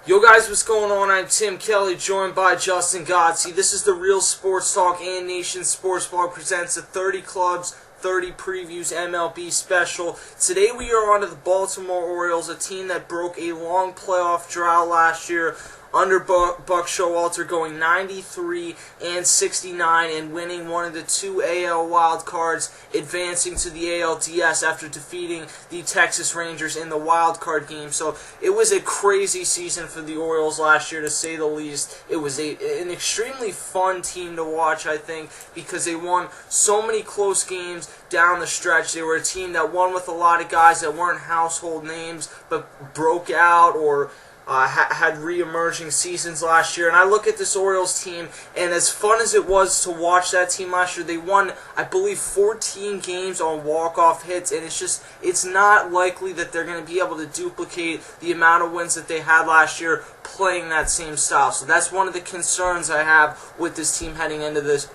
Yo guys, what's going on? I'm Tim Kelly, joined by Justin Godsey. This is the Real Sports Talk and Nation Sports Blog presents a 30 Clubs, 30 Previews MLB special. Today we are on to the Baltimore Orioles, a team that broke a long playoff drought last year under Buck Showalter, going 93-69 and winning one of the two AL wild cards, advancing to the ALDS after defeating the Texas Rangers in the wild card game. So it was a crazy season for the Orioles last year, to say the least. It was an extremely fun team to watch, I think, because they won so many close games down the stretch. They were a team that won with a lot of guys that weren't household names, but broke out or had re-emerging seasons last year. And I look at this Orioles team, and as fun as it was to watch that team last year, they won, I believe, 14 games on walk-off hits, and it's not likely that they're going to be able to duplicate the amount of wins that they had last year playing that same style. So that's one of the concerns I have with this team heading into this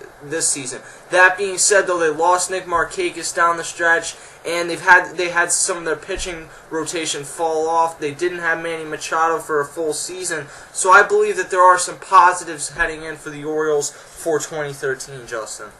season. That being said, though, they lost Nick Markakis down the stretch, and they had some of their pitching rotation fall off. They didn't have Manny Machado for a full season. So I believe that there are some positives heading in for the Orioles for 2013, Justin.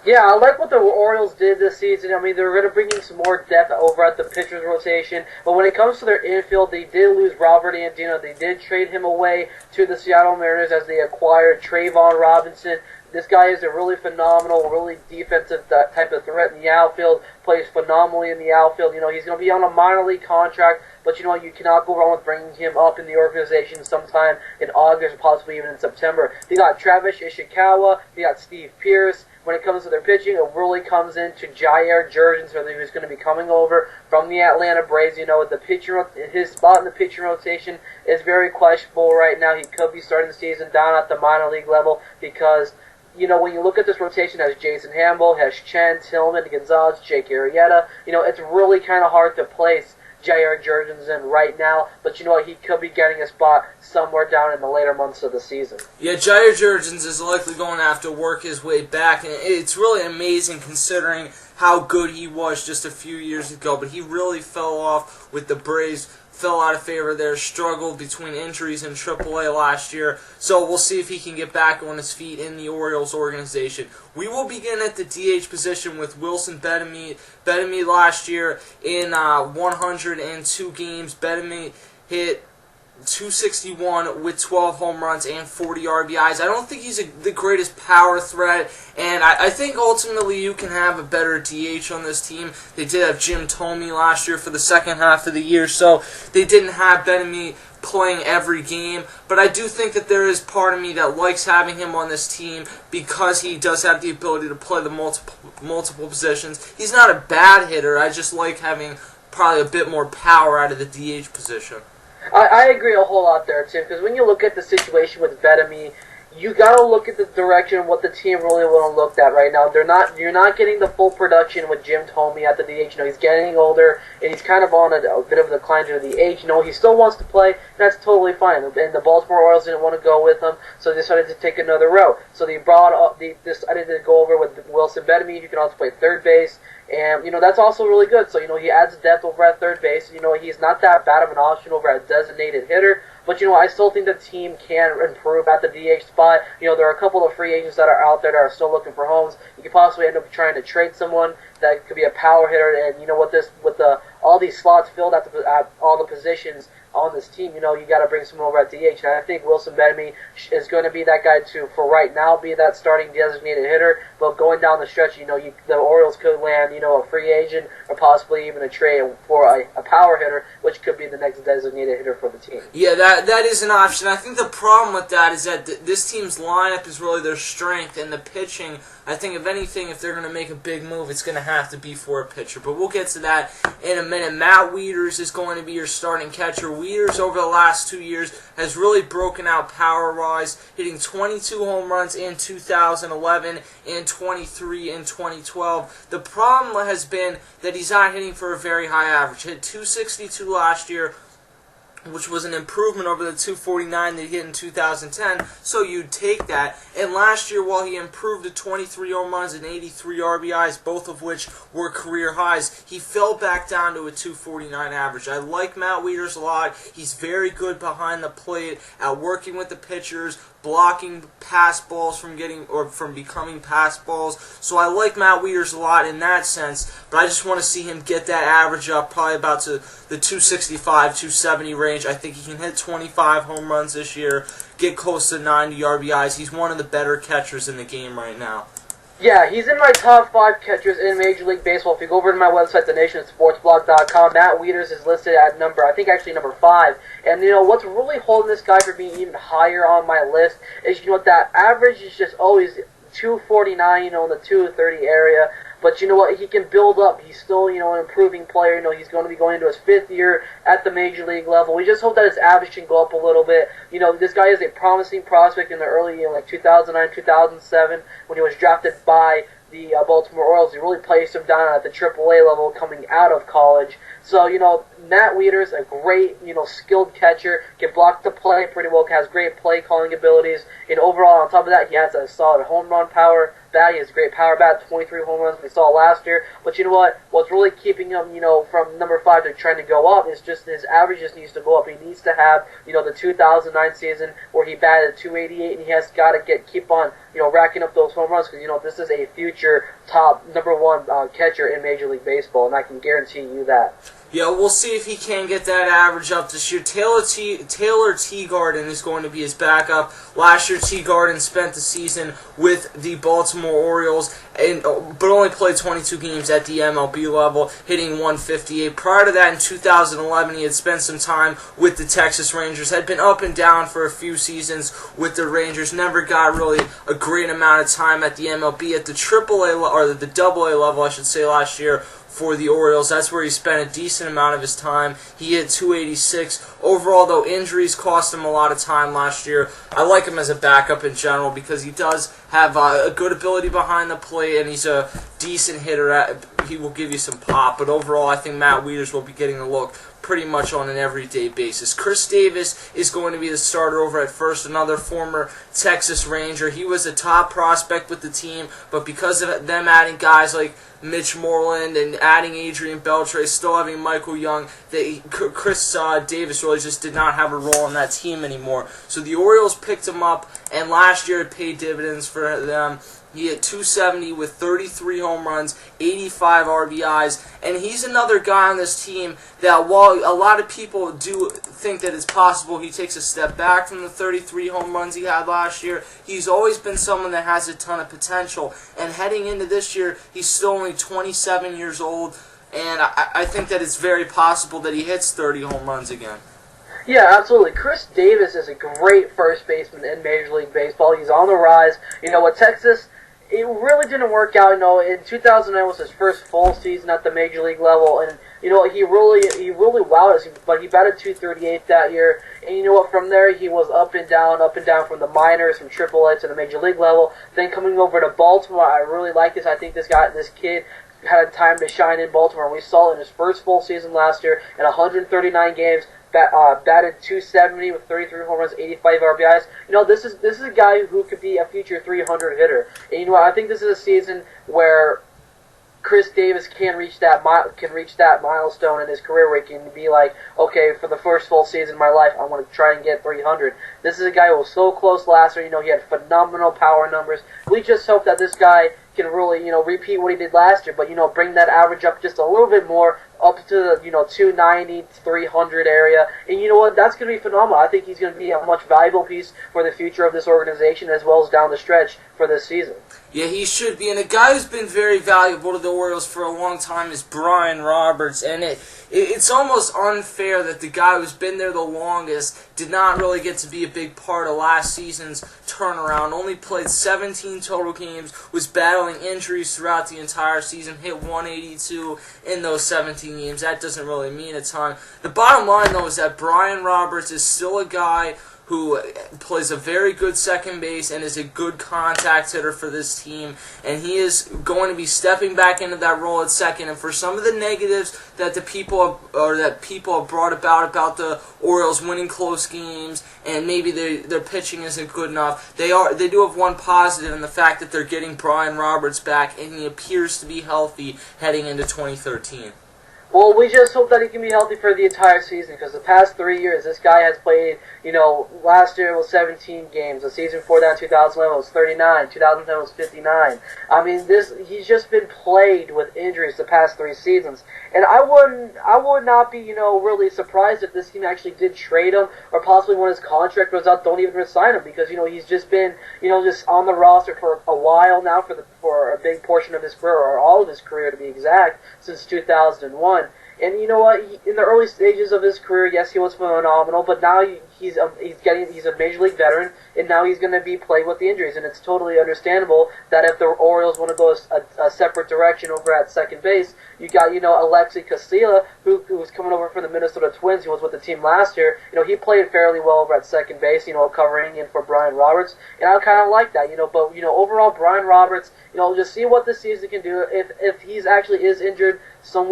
Yeah, I like what the Orioles did this season. I mean, they're going to bring in some more depth over at the pitchers rotation. But when it comes to their infield, they did lose Robert Andino. They did trade him away to the Seattle Mariners as they acquired Trayvon Robinson. This guy is a really phenomenal, really defensive type of threat in the outfield, plays phenomenally in the outfield. You know, he's going to be on a minor league contract, but you know, you cannot go wrong with bringing him up in the organization sometime in August or possibly even in September. They got Travis Ishikawa, they got Steve Pearce. When it comes to their pitching, it really comes into Jair Jurgens, who's going to be coming over from the Atlanta Braves. You know, his spot in the pitching rotation is very questionable right now. He could be starting the season down at the minor league level because, you know, when you look at this rotation, it has Jason Hamble, has Chen, Tillman, Gonzalez, Jake Arrieta. You know, it's really kind of hard to place Jair Jurgens in right now, but you know what, he could be getting a spot somewhere down in the later months of the season. Yeah, Jair Jurgens is likely going to have to work his way back, and it's really amazing considering how good he was just a few years ago, but he really fell off with the Braves, fell out of favor there, struggled between injuries in AAA last year, so we'll see if he can get back on his feet in the Orioles organization. We will begin at the DH position with Wilson Betemit. Betemit last year in 102 games, Betemit hit .261 with 12 home runs and 40 RBIs. I don't think he's the greatest power threat, and I think ultimately you can have a better DH on this team. They did have Jim Thome last year for the second half of the year, so they didn't have Betemit playing every game, but I do think that there is part of me that likes having him on this team because he does have the ability to play the multiple positions. He's not a bad hitter. I just like having probably a bit more power out of the DH position. I agree a whole lot there, Tim, because when you look at the situation with Betemit, you got to look at the direction what the team really want to look at right now. You're not getting the full production with Jim Thome at the DH. You know, he's getting older, and he's kind of on a bit of a decline due to the age. You know, he still wants to play, and that's totally fine. And the Baltimore Orioles didn't want to go with him, so they decided to take another route. So they decided to go over with Wilson Betemit, who can also play third base. And, you know, that's also really good. So, you know, he adds depth over at third base. You know, he's not that bad of an option over at designated hitter. But, you know, I still think the team can improve at the DH spot. You know, there are a couple of free agents that are out there that are still looking for homes. You could possibly end up trying to trade someone that could be a power hitter. And, you know, with all these slots filled at all the positions on this team, you know, you got to bring someone over at DH. And I think Wilson Betemit is going to be that guy to, for right now, be that starting designated hitter. But going down the stretch, you know, the Orioles could land, you know, a free agent or possibly even a trade for a power hitter, which could be the next designated hitter for the team. Yeah, that is an option. I think the problem with that is that this team's lineup is really their strength, and the pitching, I think, if anything, if they're going to make a big move, it's going to have to be for a pitcher. But we'll get to that in a minute. Matt Wieters is going to be your starting catcher. Wieters, over the last 2 years, has really broken out power-wise, hitting 22 home runs in 2011 and 23 in 2012. The problem has been that he's not hitting for a very high average. Hit .262 last year which was an improvement over the 249 that he hit in 2010, so you'd take that. And last year, while he improved to 23 home runs and 83 RBIs, both of which were career highs, he fell back down to a 249 average. I like Matt Wieters a lot. He's very good behind the plate at working with the pitchers, blocking pass balls from becoming pass balls. So I like Matt Wieters a lot in that sense, but I just want to see him get that average up probably about to the 265, 270 range. I think he can hit 25 home runs this year, get close to 90 RBIs. He's one of the better catchers in the game right now. Yeah, he's in my top 5 catchers in Major League Baseball. If you go over to my website, thenationsportsblog.com, Matt Wieters is listed at number 5. And, what's really holding this guy from being even higher on my list is, that average is just always 249, in the 230 area. But you know what? He can build up. He's still, an improving player. He's going to be going into his 5th year at the Major League level. We just hope that his average can go up a little bit. This guy is a promising prospect in the early, 2009, 2007, when he was drafted by the Baltimore Orioles. He really placed him down at the AAA level coming out of college. So, Matt Wieters, a great, skilled catcher, can block the play pretty well, has great play calling abilities, and overall, on top of that, he has a solid home run power bat. He has a great power bat, 23 home runs we saw last year. But you know what? What's really keeping him, from number 5 to trying to go up is just his average just needs to go up. He needs to have, the 2009 season where he batted 288, and he has got to keep on, racking up those home runs because, this is a future top number 1 catcher in Major League Baseball, and I can guarantee you that. Yeah, we'll see if he can get that average up this year. Taylor Teagarden is going to be his backup. Last year, Teagarden spent the season with the Baltimore Orioles, but only played 22 games at the MLB level, hitting 158. Prior to that, in 2011, he had spent some time with the Texas Rangers. Had been up and down for a few seasons with the Rangers. Never got really a great amount of time at the MLB. At the the AA level, I should say, last year, for the Orioles. That's where he spent a decent amount of his time. He hit 286. Overall, though, injuries cost him a lot of time last year. I like him as a backup in general because he does have a good ability behind the plate, and he's a decent hitter. He will give you some pop, but overall, I think Matt Wieters will be getting a look pretty much on an everyday basis. Chris Davis is going to be the starter over at first, another former Texas Ranger. He was a top prospect with the team, but because of them adding guys like Mitch Moreland and adding Adrian Beltre, still having Michael Young, Chris Davis really just did not have a role on that team anymore. So the Orioles picked him up, and last year it paid dividends for them. He hit 270 with 33 home runs, 85 RBIs, and he's another guy on this team that while a lot of people do think that it's possible he takes a step back from the 33 home runs he had last year, he's always been someone that has a ton of potential. And heading into this year, he's still only 27 years old, and I think that it's very possible that he hits 30 home runs again. Yeah, absolutely. Chris Davis is a great first baseman in Major League Baseball. He's on the rise. With Texas, it really didn't work out. In 2009 was his first full season at the Major League level, and he really wowed us. But he batted 238 that year, and from there he was up and down from the minors, from AAA to the Major League level. Then coming over to Baltimore, I really like this. I think this kid had time to shine in Baltimore, and we saw it in his first full season last year in 139 games. Batted 270 with 33 home runs, 85 RBIs. This is a guy who could be a future 300 hitter. And I think this is a season where Chris Davis can reach that milestone in his career where he can be like, okay, for the first full season of my life, I want to try and get 300. This is a guy who was so close last year. He had phenomenal power numbers. We just hope that this guy can really, repeat what he did last year, but, bring that average up just a little bit more, up to the, 290, 300 area. And you know what? That's going to be phenomenal. I think he's going to be a much valuable piece for the future of this organization as well as down the stretch for this season. Yeah, he should be. And a guy who's been very valuable to the Orioles for a long time is Brian Roberts. And it's almost unfair that the guy who's been there the longest did not really get to be a big part of last season's turnaround. Only played 17 total games, was battling injuries throughout the entire season, hit 182 in those 17 games. That doesn't really mean a ton. The bottom line, though, is that Brian Roberts is still a guy who plays a very good second base and is a good contact hitter for this team, and he is going to be stepping back into that role at second. And for some of the negatives that people have brought about the Orioles winning close games and maybe their pitching isn't good enough, they do have one positive in the fact that they're getting Brian Roberts back, and he appears to be healthy heading into 2013. Well, we just hope that he can be healthy for the entire season, because the past 3 years, this guy has played, last year was 17 games. The season before that, 2011, was 39. 2010 was 59. I mean, he's just been plagued with injuries the past 3 seasons. And I would not be, really surprised if this team actually did trade him, or possibly when his contract goes out, don't even resign him, because, he's just been, just on the roster for a while now, for a big portion of his career, or all of his career to be exact, since 2001. And you know what? In the early stages of his career, yes, he was phenomenal, but now he's a major league veteran, and now he's going to be plagued with the injuries. And it's totally understandable that if the Orioles want to go a separate direction over at second base, you got Alexi Casilla, who's coming over from the Minnesota Twins. He was with the team last year. He played fairly well over at second base, covering in for Brian Roberts, and I kind of like that. But overall, Brian Roberts, just see what this season can do. If he's actually is injured some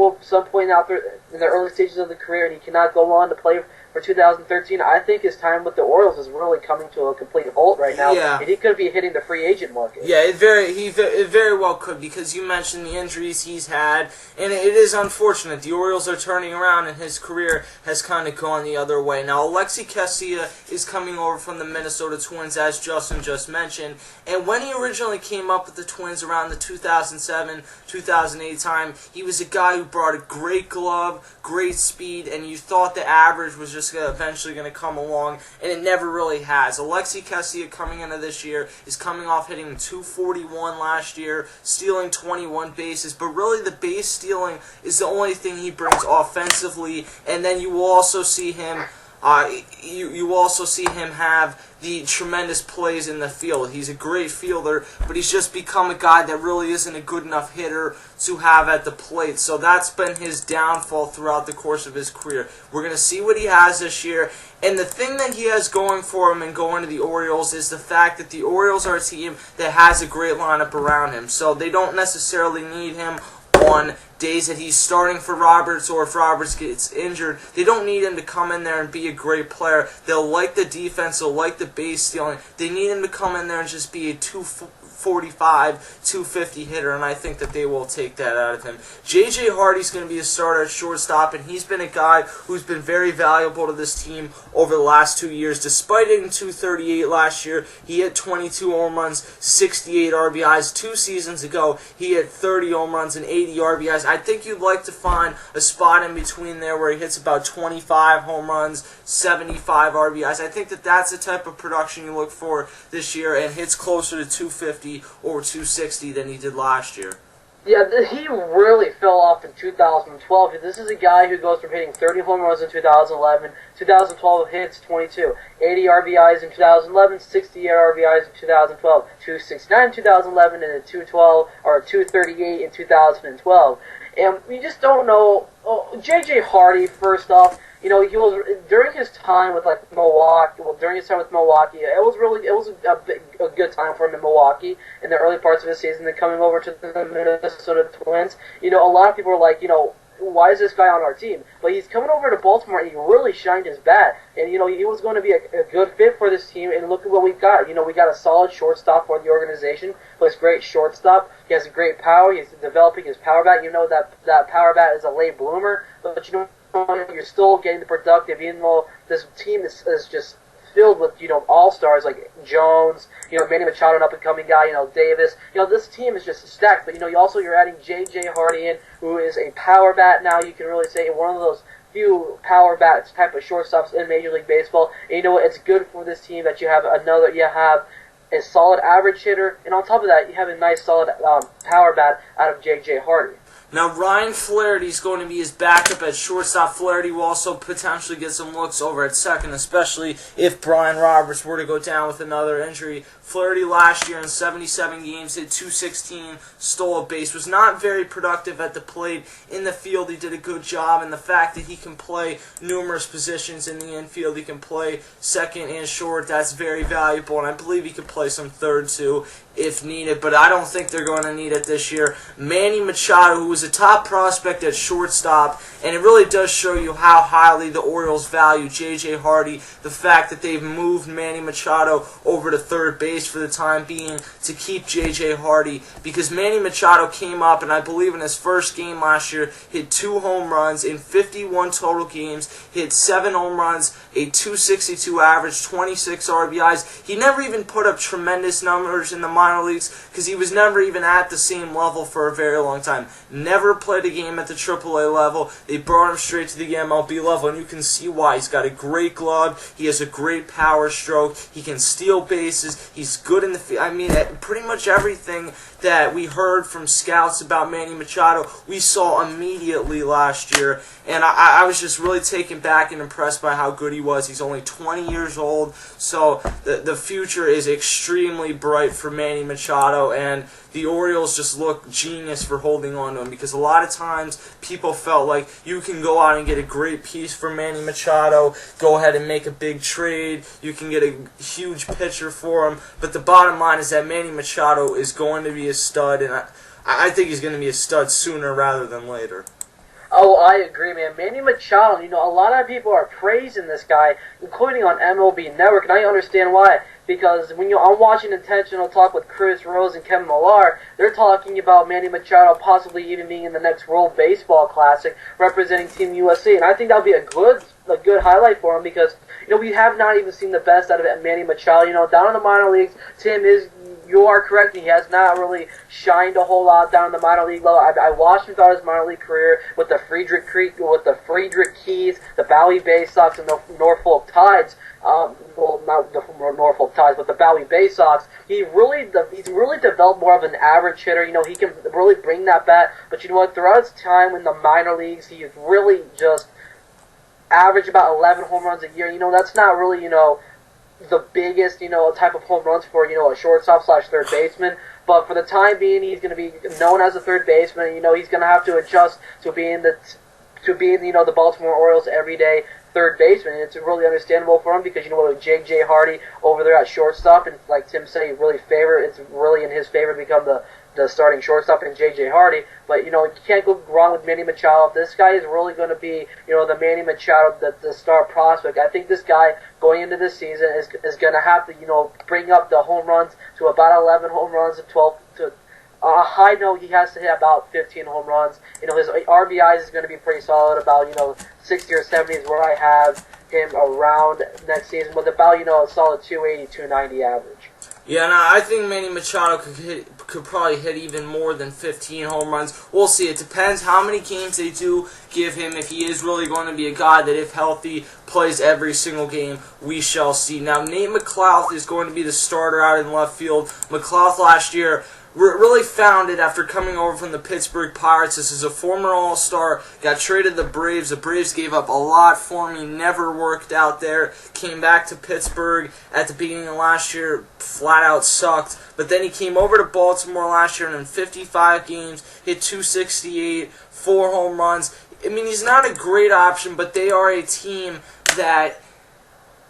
point out there in the early stages of the career, and he cannot go on to play for 2013, I think his time with the Orioles is really coming to a complete halt right now, yeah. And he could be hitting the free agent market. Yeah, it very well could, because you mentioned the injuries he's had, and it is unfortunate. The Orioles are turning around, and his career has kind of gone the other way. Now, Alexi Casilla is coming over from the Minnesota Twins, as Justin just mentioned, and when he originally came up with the Twins around the 2007-2008 time, he was a guy who brought a great glove, great speed, and you thought the average was just eventually going to come along, and it never really has. Alexi Casilla coming into this year is coming off hitting 241 last year, stealing 21 bases, but really the base stealing is the only thing he brings offensively, and then you will also see him you also see him have the tremendous plays in the field. He's a great fielder, but he's just become a guy that really isn't a good enough hitter to have at the plate. So that's been his downfall throughout the course of his career. We're going to see what he has this year. And the thing that he has going for him and going to the Orioles is the fact that the Orioles are a team that has a great lineup around him. So they don't necessarily need him on days that he's starting for Roberts, or if Roberts gets injured. They don't need him to come in there and be a great player. They'll like the defense, they'll like the base stealing. They need him to come in there and just be a 245, 250 hitter, and I think that they will take that out of him. J.J. Hardy's going to be a starter at shortstop, and he's been a guy who's been very valuable to this team over the last 2 years. Despite hitting 238 last year, he hit 22 home runs, 68 RBIs. 2 seasons ago, he hit 30 home runs and 80 RBIs. I think you'd like to find a spot in between there where he hits about 25 home runs, 75 RBIs. I think that that's the type of production you look for this year, and hits closer to 250 or 260 than he did last year. Yeah, he really fell off in 2012. This is a guy who goes from hitting 30 home runs in 2011, 2012 hits 22, 80 RBIs in 2011, 68 RBIs in 2012, 269 in 2011, and a 212 or 238 in 2012. And we just don't know. J.J. Hardy, first off, he was during his time with Milwaukee. Well, during his time with Milwaukee, it was a good time for him in Milwaukee in the early parts of his season. Then coming over to the Minnesota Twins, a lot of people were like, why is this guy on our team? But he's coming over to Baltimore, and he really shined his bat. And, he was going to be a good fit for this team, and look at what we've got. We got a solid shortstop for the organization, plays great shortstop. He has great power. He's developing his power bat. That power bat is a late bloomer, but you're still getting the productive, even though this team is just filled with, all-stars like Jones, Manny Machado, an up-and-coming guy, Davis. This team is just stacked, but, you're adding J.J. Hardy in, who is a power bat now, you can really say, one of those few power bats type of shortstops in Major League Baseball. And it's good for this team that you have a solid average hitter, and on top of that, you have a nice solid power bat out of J.J. Hardy. Now, Ryan Flaherty's going to be his backup at shortstop. Flaherty will also potentially get some looks over at second, especially if Brian Roberts were to go down with another injury. Flaherty last year in 77 games hit .216, stole a base, was not very productive at the plate. In the field, he did a good job, and the fact that he can play numerous positions in the infield, he can play second and short, that's very valuable, and I believe he could play some third too if needed, but I don't think they're going to need it this year. Manny Machado, who was a top prospect at shortstop, and it really does show you how highly the Orioles value J.J. Hardy, the fact that they've moved Manny Machado over to third base for the time being to keep J.J. Hardy, because Manny Machado came up, and I believe in his first game last year, hit 2 home runs in 51 total games, hit 7 home runs, a .262 average, 26 RBIs. He never even put up tremendous numbers in the minor leagues because he was never even at the same level for a very long time. Never played a game at the AAA level. They brought him straight to the MLB level, and you can see why. He's got a great glove. He has a great power stroke. He can steal bases. He's good in the field. I mean, pretty much everything that we heard from scouts about Manny Machado, we saw immediately last year, and I was just really taken back and impressed by how good he was. He's only 20 years old, so the future is extremely bright for Manny Machado, and the Orioles just look genius for holding on to him, because a lot of times people felt like you can go out and get a great piece for Manny Machado, go ahead and make a big trade, you can get a huge pitcher for him, but the bottom line is that Manny Machado is going to be a stud, and I think he's going to be a stud sooner rather than later. Oh, I agree, man. Manny Machado, a lot of people are praising this guy, including on MLB Network, and I understand why. Because when I'm watching Intentional Talk with Chris Rose and Kevin Millar, they're talking about Manny Machado possibly even being in the next World Baseball Classic representing Team USA, and I think that'll be a good highlight for him because we have not even seen the best out of Manny Machado. Down in the minor leagues, you are correct. He has not really shined a whole lot down in the minor league level. I watched him throughout his minor league career with the Friedrich Keys, the Bowie Bay Sox, and the Norfolk Tides. Well, not the Norfolk Tides, but the Bowie Bay Sox. He's really developed more of an average hitter. He can really bring that bat. But you know what? Throughout his time in the minor leagues, he has really just averaged about 11 home runs a year. That's not really the biggest, type of home runs for, a shortstop / third baseman. But for the time being, he's going to be known as a third baseman. He's going to have to adjust to being the Baltimore Orioles everyday third baseman. And it's really understandable for him because, with J.J. Hardy over there at shortstop, and like Tim said, it's really in his favor to become the starting shortstop in J.J. Hardy. But, you can't go wrong with Manny Machado. If this guy is really going to be, the Manny Machado, the star prospect, I think this guy going into this season is going to have to, bring up the home runs to about 11 home runs, 12 to a high note. He has to hit about 15 home runs. His RBIs is going to be pretty solid, about 60 or 70 is where I have him around next season, with about a solid 280, 290 average. Yeah, and I think Manny Machado could probably hit even more than 15 home runs. We'll see. It depends how many games they do give him. If he is really going to be a guy that, if healthy, plays every single game, we shall see. Now, Nate McLouth is going to be the starter out in left field. McLouth last year really found it after coming over from the Pittsburgh Pirates. This is a former All-Star, got traded to the Braves. The Braves gave up a lot for him. He never worked out there. Came back to Pittsburgh at the beginning of last year, flat out sucked. But then he came over to Baltimore last year and in 55 games, hit .268, 4 home runs. I mean, he's not a great option, but they are a team that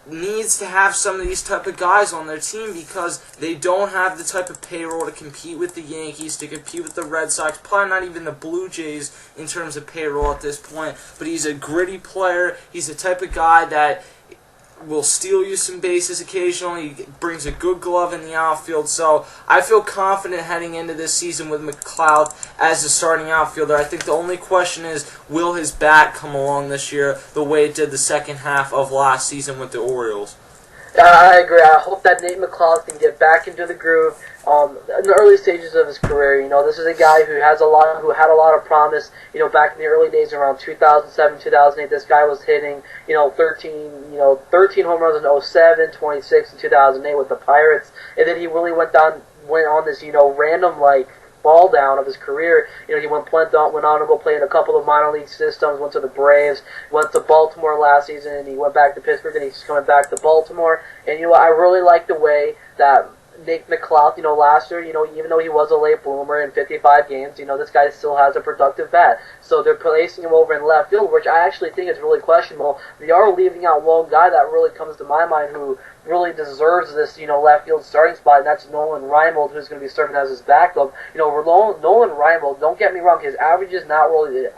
needs to have some of these type of guys on their team because they don't have the type of payroll to compete with the Yankees, to compete with the Red Sox, probably not even the Blue Jays in terms of payroll at this point. But he's a gritty player. He's the type of guy that will steal you some bases occasionally. He brings a good glove in the outfield. So I feel confident heading into this season with McLouth as the starting outfielder. I think the only question is, will his bat come along this year the way it did the second half of last season with the Orioles? I agree. I hope that Nate McLouth can get back into the groove in the early stages of his career. This is a guy who had a lot of promise. Back in the early days around 2007, 2008, this guy was hitting 13 home runs in 07, 26 in 2008 with the Pirates, and then he really went on this random fall down of his career. He went on to go play in a couple of minor league systems, went to the Braves, went to Baltimore last season, and he went back to Pittsburgh, and he's coming back to Baltimore. And I really like the way that Nick McCloud, last year, even though he was a late bloomer in 55 games, this guy still has a productive bat. So they're placing him over in left field, which I actually think is really questionable. They are leaving out one guy that really comes to my mind who really deserves this, left field starting spot, and that's Nolan Reimold, who's going to be serving as his backup. Nolan Reimold, don't get me wrong, his average is not really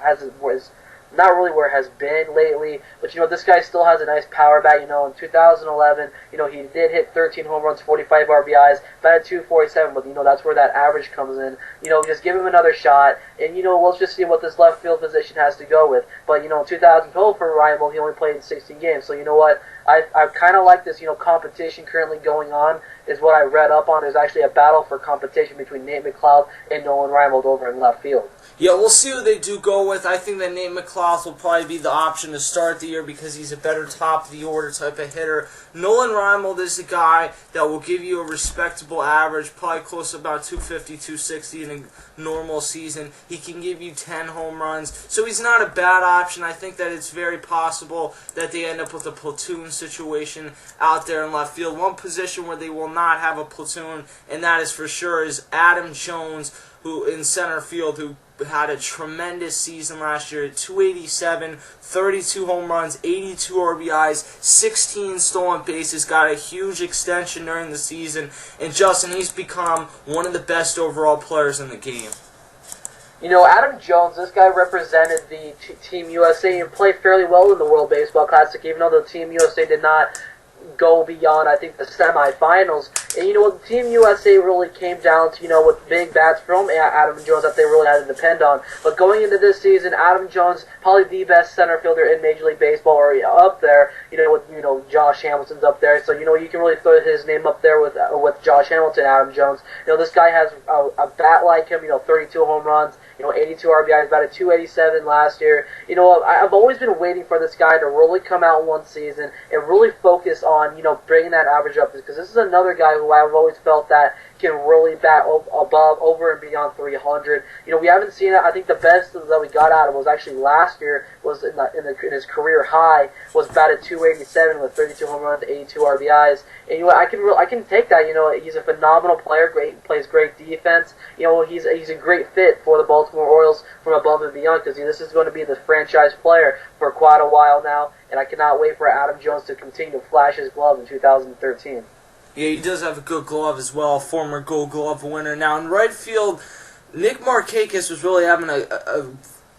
where it has been lately, but this guy still has a nice power bat. In 2011, he did hit 13 home runs, 45 RBIs, batted .247, but that's where that average comes in. Just give him another shot, and we'll just see what this left field position has to go with. But in 2012 for Ryan, he only played in 16 games, so I kind of like this, competition currently going on, is what I read up on. There's actually a battle for competition between Nate McCloud and Nolan Reimold over in left field. Yeah, we'll see who they do go with. I think that Nate McCloud will probably be the option to start the year because he's a better top-of-the-order type of hitter. Nolan Reimold is the guy that will give you a respectable average, probably close to about 250, 260 in a normal season. He can give you 10 home runs, so he's not a bad option. I think that it's very possible that they end up with a platoon situation out there in left field. One position where they will not have a platoon, and that is for sure, is Adam Jones, who in center field, who had a tremendous season last year at 287, 32 home runs, 82 RBIs, 16 stolen bases, got a huge extension during the season, and Justin, he's become one of the best overall players in the game. Adam Jones, this guy represented the Team USA and played fairly well in the World Baseball Classic, even though the Team USA did not go beyond, I think, the semifinals. And the Team USA really came down to, with big bats from Adam Jones that they really had to depend on. But going into this season, Adam Jones, probably the best center fielder in Major League Baseball, or up there, with Josh Hamilton's up there. So, you can really throw his name up there with Josh Hamilton, Adam Jones. This guy has a bat like him, 32 home runs, 82 RBIs, batted .287 last year. I've always been waiting for this guy to really come out one season and really focus on, bringing that average up, because this is another guy who I've always felt that can really bat over and beyond 300. We haven't seen it. I think the best that we got out of was actually last year, was in his career high, was batted .287 with 32 home runs, 82 RBIs. And I can take that. He's a phenomenal player. Plays great defense. He's a great fit for the Baltimore Orioles from above and beyond, because this is going to be the franchise player for quite a while now. And I cannot wait for Adam Jones to continue to flash his glove in 2013. Yeah, he does have a good glove as well, former Gold Glove winner. Now, in right field, Nick Markakis was really having a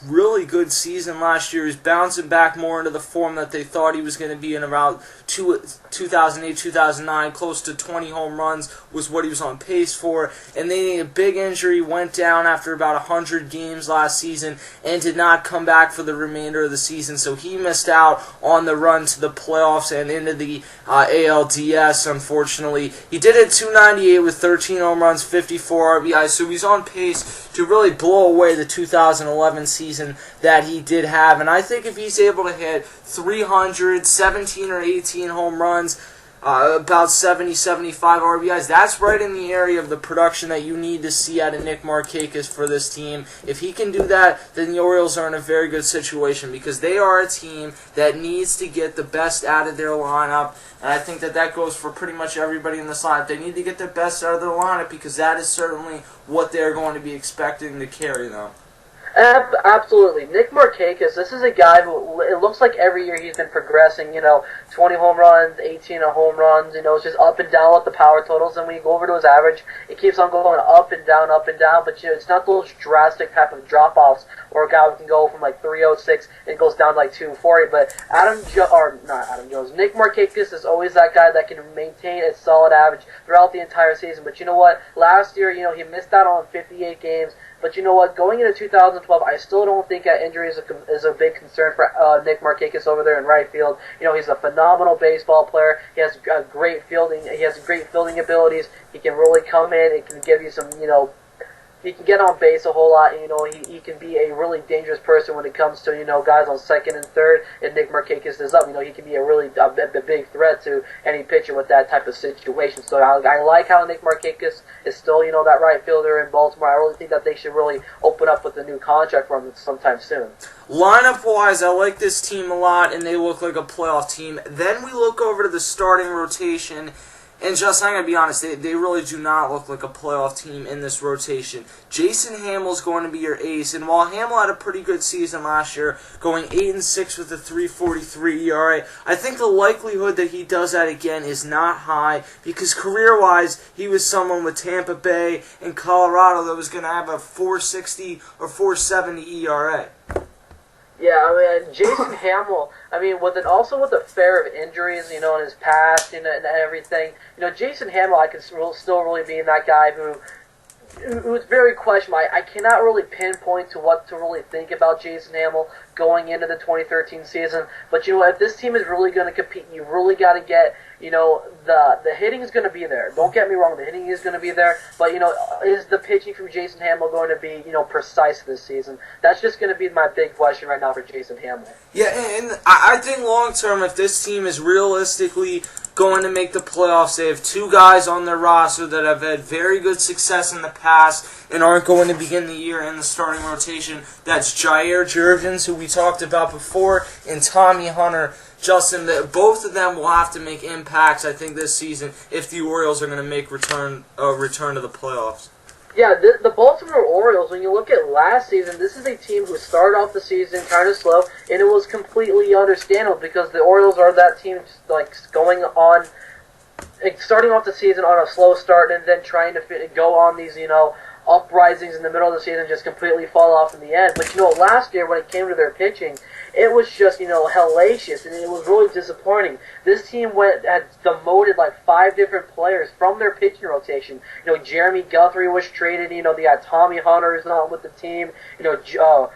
really good season last year. He's bouncing back more into the form that they thought he was going to be in around 2008, 2009. Close to 20 home runs was what he was on pace for. And then a big injury, went down after about 100 games last season and did not come back for the remainder of the season. So he missed out on the run to the playoffs and into the ALDS, unfortunately. He did hit .298 with 13 home runs, 54 RBIs. So he's on pace to really blow away the 2011 season that he did have. And I think if he's able to hit 300, 17 or 18 home runs, about 70, 75 RBIs, that's right in the area of the production that you need to see out of Nick Markakis for this team. If he can do that, then the Orioles are in a very good situation, because they are a team that needs to get the best out of their lineup. And I think that goes for pretty much everybody in this lineup. They need to get the best out of their lineup, because that is certainly what they're going to be expecting to carry them. Absolutely. Nick Markakis, this is a guy who, it looks like every year he's been progressing, 20 home runs, 18 home runs, it's just up and down with the power totals, and when you go over to his average, it keeps on going up and down, but it's not those drastic type of drop-offs where a guy can go from like 306 and goes down to like 240, but Nick Markakis is always that guy that can maintain a solid average throughout the entire season. But you know what? Last year, he missed out on 58 games. But you know what? Going into 2012, I still don't think that injury is a big concern for Nick Markakis over there in right field. He's a phenomenal baseball player. He has great fielding. He has great fielding abilities. He can really come in and can give you some, he can get on base a whole lot. And, he can be a really dangerous person when it comes to guys on second and third. And Nick Markakis is up. He can be a big threat to any pitcher with that type of situation. So I like how Nick Markakis is still that right fielder in Baltimore. I really think that they should really open up with a new contract for him sometime soon. Lineup-wise, I like this team a lot, and they look like a playoff team. Then we look over to the starting rotation, and Justin, I'm going to be honest, they really do not look like a playoff team in this rotation. Jason Hammel's going to be your ace, and while Hammel had a pretty good season last year, going 8-6 with a 3.43 ERA, I think the likelihood that he does that again is not high, because career-wise, he was someone with Tampa Bay and Colorado that was going to have a 4.60 or 4.70 ERA. Yeah, Jason Hammel, with the fear of injuries, in his past and everything, Jason Hammel, I can still really be that guy who's very questionable. I cannot really pinpoint to what to really think about Jason Hammel going into the 2013 season. But if this team is really going to compete, you really got to get the hitting is going to be there. Don't get me wrong, the hitting is going to be there. But is the pitching from Jason Hammel going to be precise this season? That's just going to be my big question right now for Jason Hammel. Yeah, and I think long term, if this team is realistically going to make the playoffs, they have two guys on their roster that have had very good success in the past and aren't going to begin the year in the starting rotation. That's Jair Jurgens, who we talked about before, and Tommy Hunter. Justin, both of them will have to make impacts, I think, this season if the Orioles are going to make return to the playoffs. Yeah, the Baltimore Orioles, when you look at last season, this is a team who started off the season kind of slow, and it was completely understandable because the Orioles are that team starting off the season on a slow start and then trying to go on these, uprisings in the middle of the season, just completely fall off in the end. But last year when it came to their pitching, it was just hellacious, and it was really disappointing. This team had demoted like 5 different players from their pitching rotation. Jeremy Guthrie was traded. They had Tommy Hunter is not with the team. Jojo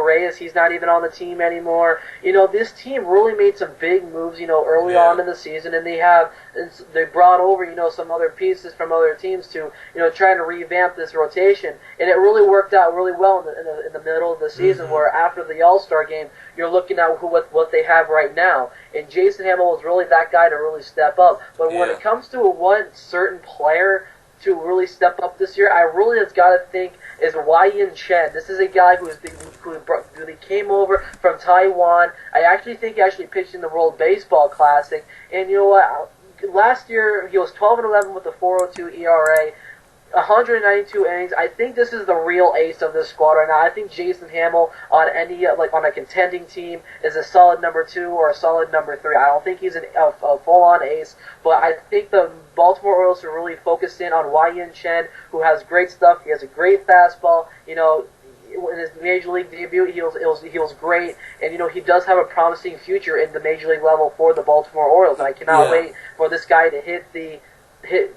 Reyes, he's not even on the team anymore. This team really made some big moves, early on in the season, and they brought over, some other pieces from other teams to, trying to revamp this rotation, and it really worked out really well in the middle of the season, where after the All-Star game, you're looking at what they have right now, and Jason Hammel was really that guy to really step up. But when it comes to one certain player to really step up this year, I really have got to think is Wai-Yin Chen. This is a guy who came over from Taiwan. I actually think he actually pitched in the World Baseball Classic, and you know what? Last year he was 12-11 with a 4.02 ERA. 192 innings. I think this is the real ace of this squad right now. I think Jason Hammel on on a contending team is a solid number 2 or a solid number 3. I don't think he's a full-on ace, but I think the Baltimore Orioles are really focused in on Wai-Yin Chen, who has great stuff. He has a great fastball. In his major league debut, he was great, and he does have a promising future in the major league level for the Baltimore Orioles. And I cannot wait for this guy to hit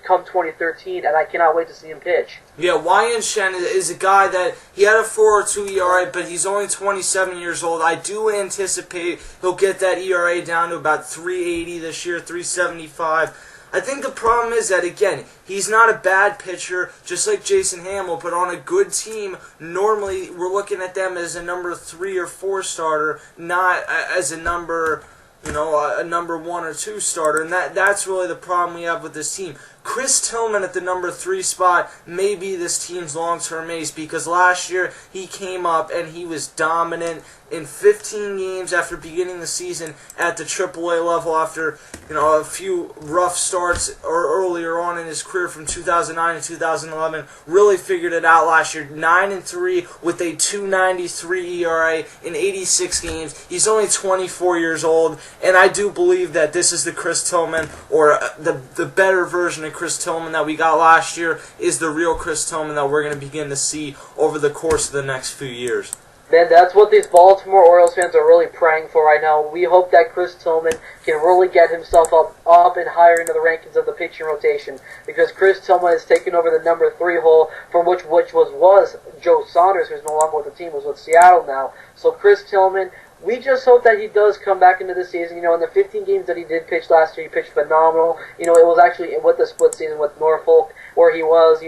come 2013, and I cannot wait to see him pitch. Yeah, Wai-Yin Chen is a guy that he had a 4.02 ERA, but he's only 27 years old. I do anticipate he'll get that ERA down to about 3.80 this year, 3.75. I think the problem is that, again, he's not a bad pitcher, just like Jason Hammel, but on a good team, normally we're looking at them as a number 3 or 4 starter, not as a number 1 or 2 starter, and that's really the problem we have with this team. Chris Tillman at the number 3 spot may be this team's long-term ace, because last year he came up and he was dominant in 15 games after beginning the season at the AAA level after a few rough starts or earlier on in his career from 2009 to 2011. Really figured it out last year. 9-3 with a 2.93 ERA in 86 games. He's only 24 years old, and I do believe that this is the Chris Tillman, or the better version of Chris Tillman that we got last year is the real Chris Tillman that we're going to begin to see over the course of the next few years. Man, that's what these Baltimore Orioles fans are really praying for right now. We hope that Chris Tillman can really get himself up and higher into the rankings of the pitching rotation, because Chris Tillman has taken over the number 3 hole, from which was Joe Saunders, who's no longer with the team, was with Seattle now. So Chris Tillman, We just hope that he does come back into the season. In the 15 games that he did pitch last year, he pitched phenomenal. It was actually with the split season with Norfolk, where he was,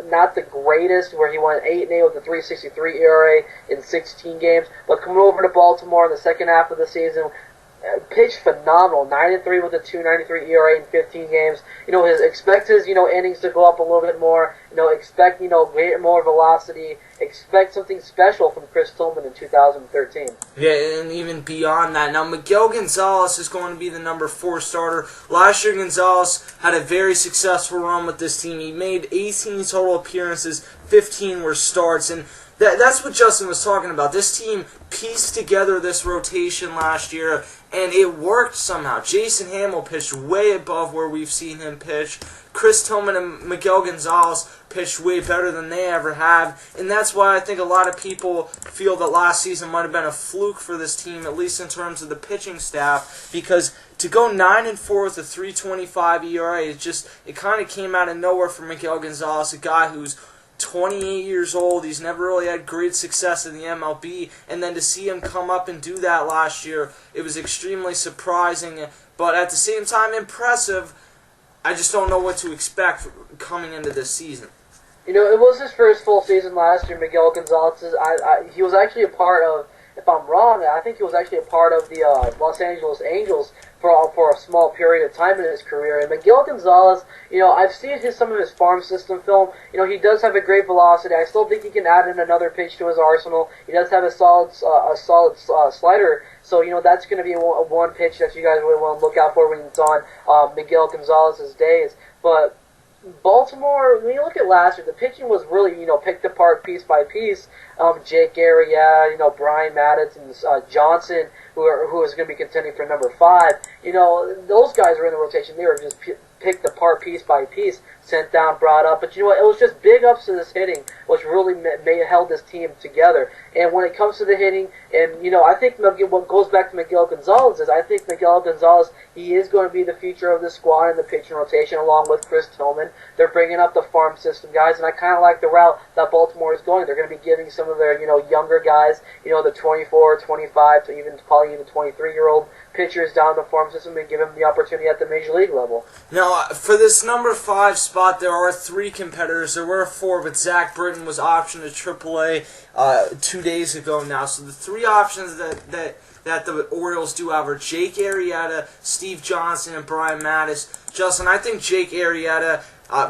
not the greatest, where he went 8-8 with a 3.63 ERA in 16 games. But coming over to Baltimore in the second half of the season, pitched phenomenal, 9-3 with a 2.93 ERA in 15 games. Expect his innings to go up a little bit more. Expect more velocity. Expect something special from Chris Tillman in 2013. Yeah, and even beyond that. Now, Miguel Gonzalez is going to be the number 4 starter. Last year, Gonzalez had a very successful run with this team. He made 18 total appearances, 15 were starts, and that's what Justin was talking about. This team pieced together this rotation last year, and it worked somehow. Jason Hamill pitched way above where we've seen him pitch. Chris Tillman and Miguel Gonzalez pitched way better than they ever have, and that's why I think a lot of people feel that last season might have been a fluke for this team, at least in terms of the pitching staff, because to go 9-4 with a 3.25 ERA, it kind of came out of nowhere for Miguel Gonzalez, a guy who's 28 years old. He's never really had great success in the MLB, and then to see him come up and do that last year, it was extremely surprising, but at the same time impressive. I just don't know what to expect coming into this season. It was his first full season last year, Miguel Gonzalez. He was actually a part of, if I'm wrong, I think he was actually a part of the Los Angeles Angels for a small period of time in his career. And Miguel Gonzalez, I've seen some of his farm system film. He does have a great velocity. I still think he can add in another pitch to his arsenal. He does have a solid slider. So, that's going to be one pitch that you guys really want to look out for when it's on Miguel Gonzalez's days. But Baltimore, when you look at last year, the pitching was really, picked apart piece by piece. Jake Arrieta, Brian Maddox, and Johnson, who is going to be contending for number 5. Those guys were in the rotation. They were just picked apart piece by piece, sent down, brought up. But it was just big ups to this hitting, which really held this team together. And when it comes to the hitting, and I think what goes back to Miguel Gonzalez is I think Miguel Gonzalez, he is going to be the future of the squad in the pitching rotation, along with Chris Tillman. They're bringing up the farm system guys, and I kind of like the route that Baltimore is going. They're going to be giving some of their younger guys, the 24, 25, to probably even 23-year-old pitchers down the farm system and give them the opportunity at the major league level. Now, for this number 5 spot, there are 3 competitors. There were 4, but Zach Britton was optioned to AAA 2 days ago now. So the 3 options that the Orioles do have are Jake Arrieta, Steve Johnson, and Brian Mattis. Justin, I think Jake Arrieta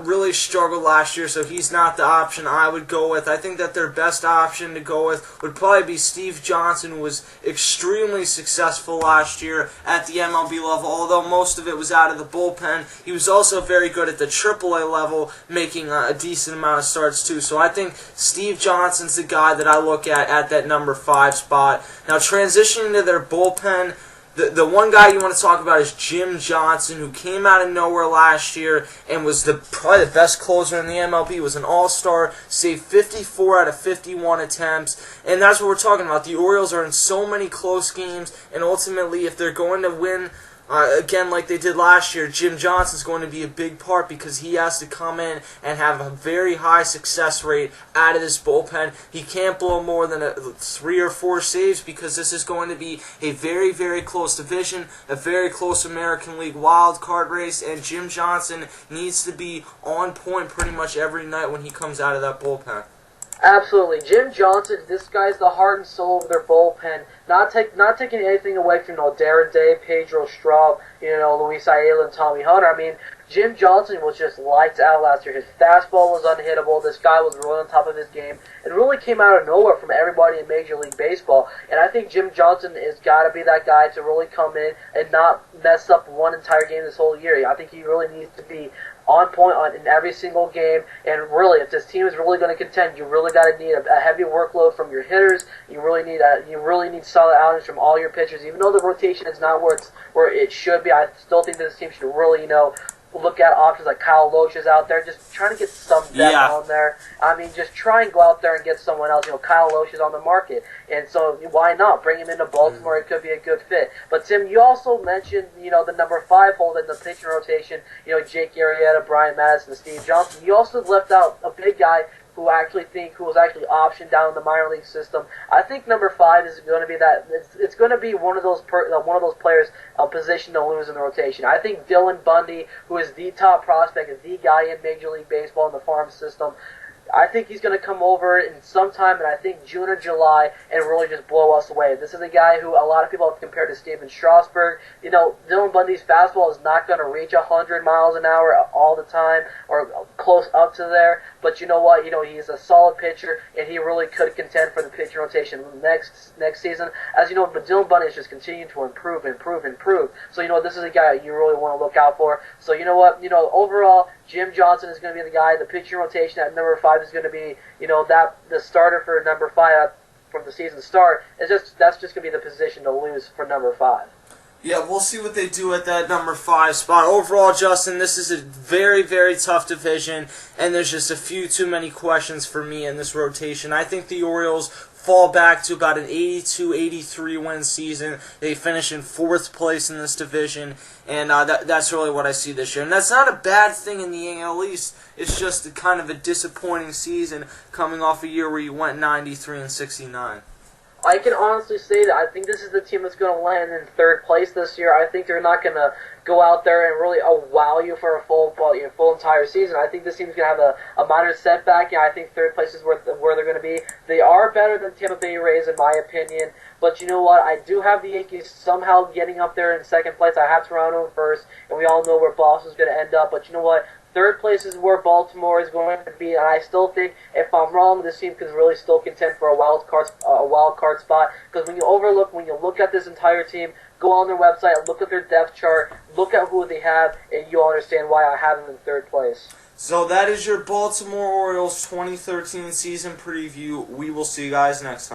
really struggled last year, so he's not the option I would go with. I think that their best option to go with would probably be Steve Johnson, who was extremely successful last year at the MLB level, although most of it was out of the bullpen. He was also very good at the AAA level, making a decent amount of starts too. So I think Steve Johnson's the guy that I look at that number 5 spot. Now, transitioning to their bullpen, the one guy you want to talk about is Jim Johnson, who came out of nowhere last year and was probably the best closer in the MLB. He was an all-star, saved 54 out of 51 attempts, and that's what we're talking about. The Orioles are in so many close games, and ultimately, if they're going to win again like they did last year, Jim Johnson's going to be a big part because he has to come in and have a very high success rate out of this bullpen. He can't blow more than 3 or 4 saves because this is going to be a very, very close division, a very close American League wild card race, and Jim Johnson needs to be on point pretty much every night when he comes out of that bullpen. Absolutely. Jim Johnson, this guy's the heart and soul of their bullpen. Not taking anything away from Darren Day, Pedro Strop, Luis Ayala, and Tommy Hunter. I mean, Jim Johnson was just lights out last year. His fastball was unhittable. This guy was really on top of his game. It really came out of nowhere from everybody in Major League Baseball. And I think Jim Johnson has got to be that guy to really come in and not mess up one entire game this whole year. I think he really needs to be on point in every single game, and really, if this team is really going to contend, you really got to need a heavy workload from your hitters. You really need solid outings from all your pitchers. Even though the rotation is not where it should be, I still think this team should really look at options like Kyle Loach is out there, just trying to get some depth on there. I mean, just try and go out there and get someone else. Kyle Loach is on the market, and so why not bring him into Baltimore? It could be a good fit. But Tim, you also mentioned the number 5 hold in the pitching rotation. Jake Arrieta, Brian Madison, and Steve Johnson. You also left out a big guy who was actually optioned down in the minor league system. I think number 5 is going to be that. It's going to be one of those players positioned to lose in the rotation. I think Dylan Bundy, who is the top prospect, is the guy in Major League Baseball in the farm system. I think he's going to come over in sometime in, I think, June or July and really just blow us away. This is a guy who a lot of people have compared to Steven Strasburg. You know, Dylan Bundy's fastball is not going to reach 100 miles an hour all the time or close up to there. But you know what? You know, he's a solid pitcher, and he really could contend for the pitching rotation next season. As you know, but Dylan Bundy is just continuing to improve. So, you know, this is a guy you really want to look out for. So, you know what? You know, overall, Jim Johnson is going to be the guy. The pitching rotation at number 5 is going to be, you know, the starter for number 5 from the season start. That's just going to be the position to lose for number 5. Yeah, we'll see what they do at that number 5 spot. Overall, Justin, this is a very, very tough division, and there's just a few too many questions for me in this rotation. I think the Orioles fall back to about an 82-83 win season. They finish in 4th place in this division, and that's really what I see this year. And that's not a bad thing in the AL East. It's just kind of a disappointing season coming off a year where you went 93-69. I can honestly say that I think this is the team that's going to land in 3rd place this year. I think they're not going to go out there and really wow you for a full entire season. I think this team's going to have a minor setback. Yeah, I think 3rd place is where they're going to be. They are better than Tampa Bay Rays in my opinion. But you know what? I do have the Yankees somehow getting up there in 2nd place. I have Toronto in 1st, and we all know where Boston's going to end up. But you know what? 3rd place is where Baltimore is going to be, and I still think, if I'm wrong, this team can really still contend for a wild card spot. Because when you look at this entire team, go on their website, look at their depth chart, look at who they have, and you'll understand why I have them in 3rd place. So that is your Baltimore Orioles 2013 season preview. We will see you guys next time.